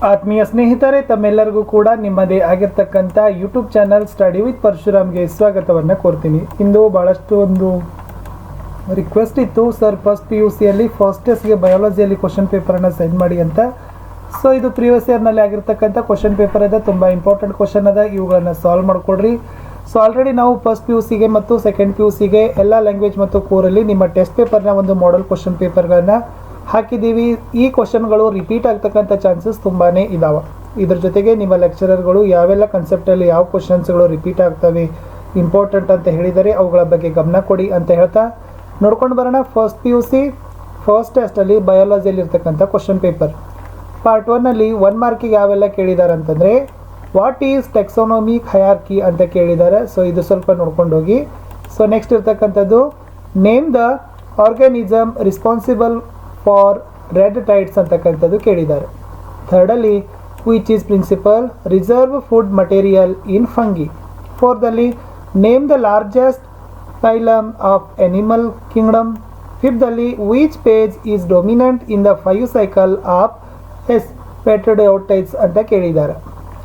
ಆತ್ಮೀಯ ಸ್ನೇಹಿತರೆ, ತಮ್ಮೆಲ್ಲರಿಗೂ ಕೂಡ ನಿಮ್ಮದೇ ಆಗಿರ್ತಕ್ಕಂಥ ಯೂಟ್ಯೂಬ್ ಚಾನಲ್ ಸ್ಟಡಿ ವಿತ್ ಪರಶುರಾಮ್ಗೆ ಸ್ವಾಗತವನ್ನು ಕೋರ್ತೀನಿ. ಇಂದು ಭಾಳಷ್ಟು ಒಂದು ರಿಕ್ವೆಸ್ಟ್ ಇತ್ತು, ಸರ್ ಫಸ್ಟ್ PUCಯಲ್ಲಿ ಫಸ್ಟ್ ಟೆಸ್ಟ್ಗೆ ಬಯಾಲಜಿಯಲ್ಲಿ ಕ್ವಶನ್ ಪೇಪರನ್ನು ಸೆಂಡ್ ಮಾಡಿ ಅಂತ. ಸೊ ಇದು ಪ್ರೀವಿಯಸ್ ಇಯರ್ನಲ್ಲಿ ಆಗಿರ್ತಕ್ಕಂಥ ಕ್ವಶನ್ ಪೇಪರ್ ಅದ, ತುಂಬ ಇಂಪಾರ್ಟೆಂಟ್ ಕ್ವಶನ್ ಅದ, ಇವುಗಳನ್ನು ಸಾಲ್ವ್ ಮಾಡಿಕೊಡ್ರಿ. ಸೊ ಆಲ್ರೆಡಿ ನಾವು ಫಸ್ಟ್ PUCಗೆ ಮತ್ತು ಸೆಕೆಂಡ್ PUCಗೆ ಎಲ್ಲ ಲ್ಯಾಂಗ್ವೇಜ್ ಮತ್ತು ಕೋರಲ್ಲಿ ನಿಮ್ಮ ಟೆಸ್ಟ್ ಪೇಪರ್ನ ಒಂದು ಮಾಡೆಲ್ ಕ್ವಶನ್ ಪೇಪರ್ಗಳನ್ನು ಹಾಕಿದ್ದೀವಿ. ಈ ಕ್ವಶನ್ಗಳು ರಿಪೀಟ್ ಆಗ್ತಕ್ಕಂಥ ಚಾನ್ಸಸ್ ತುಂಬಾ ಇದಾವೆ. ಇದ್ರ ಜೊತೆಗೆ ನಿಮ್ಮ ಲೆಕ್ಚರರ್ಗಳು ಯಾವೆಲ್ಲ ಕನ್ಸೆಪ್ಟಲ್ಲಿ ಯಾವ ಕ್ವಶನ್ಸ್ಗಳು ರಿಪೀಟ್ ಆಗ್ತವೆ, ಇಂಪಾರ್ಟೆಂಟ್ ಅಂತ ಹೇಳಿದರೆ ಅವುಗಳ ಬಗ್ಗೆ ಗಮನ ಕೊಡಿ ಅಂತ ಹೇಳ್ತಾ ನೋಡ್ಕೊಂಡು ಬರೋಣ. ಫಸ್ಟ್ PUC ಫಸ್ಟ್ ಟೆಸ್ಟಲ್ಲಿ ಬಯಾಲಜಿಯಲ್ಲಿ ಇರ್ತಕ್ಕಂಥ ಕ್ವಶನ್ ಪೇಪರ್ ಪಾರ್ಟ್ 1ನಲ್ಲಿ 1 ಮಾರ್ಕಿಗೆ ಯಾವೆಲ್ಲ ಕೇಳಿದ್ದಾರೆ ಅಂತಂದರೆ, ವಾಟ್ ಈಸ್ ಟೆಕ್ಸಾನಮಿಕ್ ಹಯಾರ್ಕಿ ಅಂತ ಕೇಳಿದ್ದಾರೆ. ಸೊ ಇದು ಸ್ವಲ್ಪ ನೋಡ್ಕೊಂಡು ಹೋಗಿ. ಸೊ ನೆಕ್ಸ್ಟ್ ಇರ್ತಕ್ಕಂಥದ್ದು, name the organism responsible for red tides ಅಂತಕ್ಕಂಥದ್ದು ಕೇಳಿದ್ದಾರೆ. ಥರ್ಡಲ್ಲಿ, which is principal reserve food material in fungi. ಫೋರ್ದಲ್ಲಿ, name the largest phylum of animal kingdom. ಫಿಫ್ತಲ್ಲಿ, which phase is dominant in the 5 cycle of pteridophytes ಅಂತ ಕೇಳಿದ್ದಾರೆ.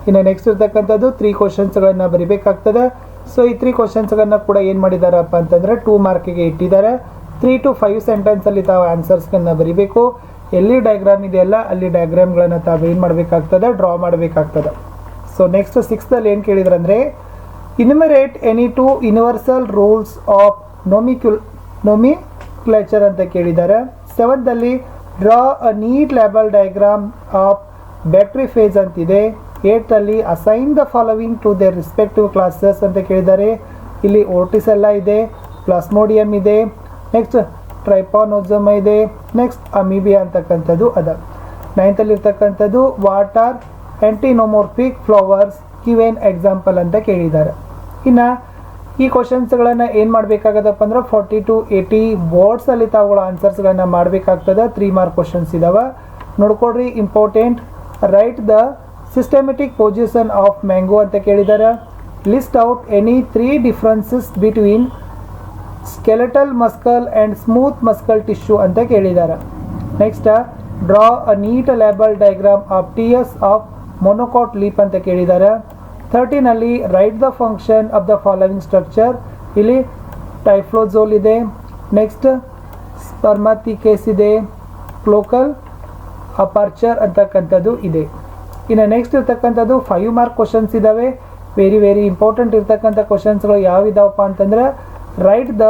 ಇನ್ನು next ಇರ್ತಕ್ಕಂಥದ್ದು 3 ಕ್ವಶನ್ಸ್ಗಳನ್ನು ಬರಿಬೇಕಾಗ್ತದೆ. So ಈ 3 ಕ್ವಶನ್ಸ್ಗಳನ್ನು ಕೂಡ ಏನು ಮಾಡಿದ್ದಾರಪ್ಪ ಅಂತಂದರೆ 2 ಮಾರ್ಕಿಗೆ ಇಟ್ಟಿದ್ದಾರೆ. 3 to 5 ಸೆಂಟೆನ್ಸಲ್ಲಿ ತಾವು ಆನ್ಸರ್ಸ್ಗಳನ್ನ ಬರಿಬೇಕು. ಎಲ್ಲಿ ಡಯಾಗ್ರಾಮ್ ಇದೆಯಲ್ಲ ಅಲ್ಲಿ ಡಯಾಗ್ರಾಮ್ಗಳನ್ನು ತಾವು ಏನು ಮಾಡಬೇಕಾಗ್ತದೆ, ಡ್ರಾ ಮಾಡಬೇಕಾಗ್ತದೆ. ಸೊ ನೆಕ್ಸ್ಟ್ 6ದಲ್ಲಿ ಏನು ಕೇಳಿದ್ರು ಅಂದರೆ, enumerate any 2 universal rules of nomenclature ಅಂತ ಕೇಳಿದ್ದಾರೆ. 7ದಲ್ಲಿ, draw a neat label diagram of bacteriophage ಅಂತಿದೆ. 8ರಲ್ಲಿ, assign the following to their respective classes ಅಂತ ಕೇಳಿದ್ದಾರೆ. ಇಲ್ಲಿ ಓಟಿಸ್ ಎಲ್ಲ ಇದೆ, ಪ್ಲಾಸ್ಮೋಡಿಯಮ್ ಇದೆ, ನೆಕ್ಸ್ಟ್ ಟ್ರೈಪಾನೋಸಮ್ ಇದೆ, ನೆಕ್ಸ್ಟ್ ಅಮೀಬಿಯಾ ಅಂತಕ್ಕಂಥದ್ದು ಅದ. 9ರಲ್ಲಿ ಇರ್ತಕ್ಕಂಥದ್ದು, what are actinomorphic flowers, give an example ಅಂತ ಕೇಳಿದ್ದಾರೆ. ಇನ್ನು ಈ ಕ್ವಶನ್ಸ್ಗಳನ್ನು ಏನು ಮಾಡಬೇಕಾಗದಪ್ಪ ಅಂದ್ರೆ 40 to 80 ವರ್ಡ್ಸಲ್ಲಿ ತಾವುಗಳ ಆನ್ಸರ್ಸ್ಗಳನ್ನು ಮಾಡಬೇಕಾಗ್ತದೆ. 3 ಮಾರ್ಕ್ ಕ್ವಶನ್ಸ್ ಇದಾವೆ, ನೋಡ್ಕೊಡ್ರಿ. Important, write the systematic position of mango ಅಂತ ಕೇಳಿದ್ದಾರೆ. List out any 3 differences between skeletal muscle and smooth muscle tissue ಅಂತ ಕೇಳಿದ್ದಾರೆ. Next, draw a neat label diagram of TS of monocot leaf ಅಂತ ಕೇಳಿದ್ದಾರೆ. 13ನಲ್ಲಿ, write the function of the following structure. ಇಲ್ಲಿ typhlosole ಇದೆ, next ಸ್ಪರ್ಮಾಥಿಕೇಸ್ ಇದೆ, ಕ್ಲೋಕಲ್ aperture ಅಂತಕ್ಕಂಥದ್ದು ಇದೆ. ಇನ್ನು ನೆಕ್ಸ್ಟ್ ಇರ್ತಕ್ಕಂಥದ್ದು 5 ಮಾರ್ಕ್ ಕ್ವಶನ್ಸ್ ಇದ್ದಾವೆ. ವೆರಿ ಇಂಪಾರ್ಟೆಂಟ್ ಇರ್ತಕ್ಕಂಥ ಕ್ವಶನ್ಸ್ಗಳು ಯಾವಿದಾವಪ್ಪ ಅಂತಂದರೆ, write the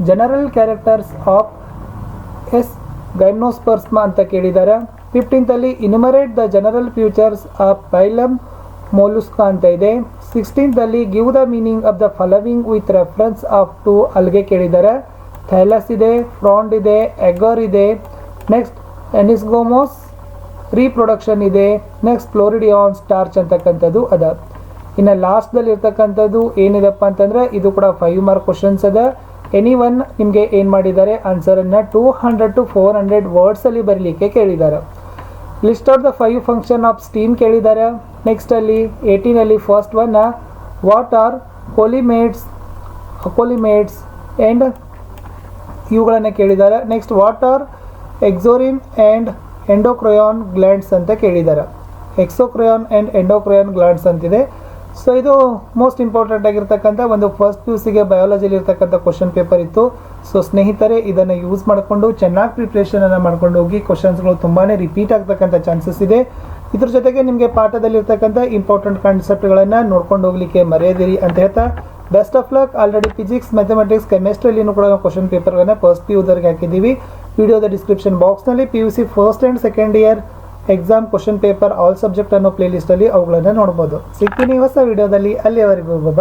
general characters of gymnosperms ಅಂತ ಕೇಳಿದ್ದಾರೆ. 15ರಲ್ಲಿ, enumerate the general features of phylum mollusca ಅಂತ ಇದೆ. 16ರಲ್ಲಿ, give the meaning of the following with reference of to algae ಕೇಳಿದ್ದಾರೆ. ಥೈಲಸ್ ಇದೆ, ಫ್ರಾಂಡ್ ಇದೆ, ಎಗರ್ ಇದೆ, ನೆಕ್ಸ್ಟ್ ಎನಿಸ್ಗೋಮೋಸ್ ರೀಪ್ರೊಡಕ್ಷನ್ ಇದೆ, ನೆಕ್ಸ್ಟ್ ಫ್ಲೋರಿಡಿಯಾನ್ ಸ್ಟಾರ್ಚ್ ಅಂತಕ್ಕಂಥದ್ದು ಅದ. ಇನ್ನು ಲಾಸ್ಟ್ದಲ್ಲಿ ಇರ್ತಕ್ಕಂಥದ್ದು ಏನಿದೆಪ್ಪ ಅಂತಂದರೆ, ಇದು ಕೂಡ 5 ಮಾರ್ಕ್ ಕ್ವಶನ್ಸ್ ಅದ. ಎನಿ1 ನಿಮಗೆ ಏನು ಮಾಡಿದ್ದಾರೆ, ಆನ್ಸರನ್ನು 200 to 400 ವರ್ಡ್ಸಲ್ಲಿ ಬರಲಿಕ್ಕೆ ಕೇಳಿದ್ದಾರೆ. List out the 5 function of stem ಕೇಳಿದ್ದಾರೆ. ನೆಕ್ಸ್ಟಲ್ಲಿ 18ನಲ್ಲಿ first one, what are coelomates and ಇವುಗಳನ್ನು ಕೇಳಿದ್ದಾರೆ. Next, what are exocrine and endocrine glands ಅಂತ ಕೇಳಿದ್ದಾರೆ. ಎಕ್ಸೋಕ್ರಯಾನ್ ಆ್ಯಂಡ್ ಎಂಡೋಕ್ರಯಾನ್ ಗ್ಲ್ಯಾಂಡ್ಸ್ ಅಂತಿದೆ. ಸೊ ಇದು ಮೋಸ್ಟ್ ಇಂಪಾರ್ಟೆಂಟ್ ಆಗಿರ್ತಕ್ಕಂಥ ಒಂದು ಫಸ್ಟ್ PUCಗೆ ಬಯಾಲಜಿಲಿ ಇರ್ತಕ್ಕಂಥ ಕ್ವಶನ್ ಪೇಪರ್ ಇತ್ತು. ಸೊ ಸ್ನೇಹಿತರೆ, ಇದನ್ನು ಯೂಸ್ ಮಾಡಿಕೊಂಡು ಚೆನ್ನಾಗಿ ಪ್ರಿಪ್ರೇಷನನ್ನು ಮಾಡ್ಕೊಂಡು ಹೋಗಿ. ಕ್ವಶನ್ಸ್ಗಳು ತುಂಬಾ ರಿಪೀಟ್ ಆಗ್ತಕ್ಕಂಥ ಚಾನ್ಸಸ್ ಇದೆ. ಇದ್ರ ಜೊತೆಗೆ ನಿಮಗೆ ಪಾಠದಲ್ಲಿರ್ತಕ್ಕಂಥ ಇಂಪಾರ್ಟೆಂಟ್ ಕಾನ್ಸೆಪ್ಟ್ಗಳನ್ನು ನೋಡ್ಕೊಂಡು ಹೋಗಲಿಕ್ಕೆ ಮರೆಯದಿರಿ ಅಂತ ಹೇಳ್ತಾ, best of luck. Already physics, mathematics, ಕೆಮಿಸ್ಟ್ರಿಯಲ್ಲಿನೂ ಕೂಡ ಕ್ವಶನ್ ಪೇಪರ್ಗಳನ್ನು ಫಸ್ಟ್ PUದವರೆಗೆ ಹಾಕಿದ್ದೀವಿ. ವಿಡಿಯೋದ ಡಿಸ್ಕ್ರಿಪ್ಷನ್ ಬಾಕ್ಸ್ನಲ್ಲಿ PUC first and second year exam question paper all subject ಅನ್ನೋ ಪ್ಲೇಲಿಸ್ಟಲ್ಲಿ ಅವುಗಳನ್ನು ನೋಡ್ಬೋದು. ಸಿಗ್ತೀನಿ ಹೊಸ ವಿಡಿಯೋದಲ್ಲಿ. ಅಲ್ಲಿಯವರೆಗೂ ಬಾಯ್.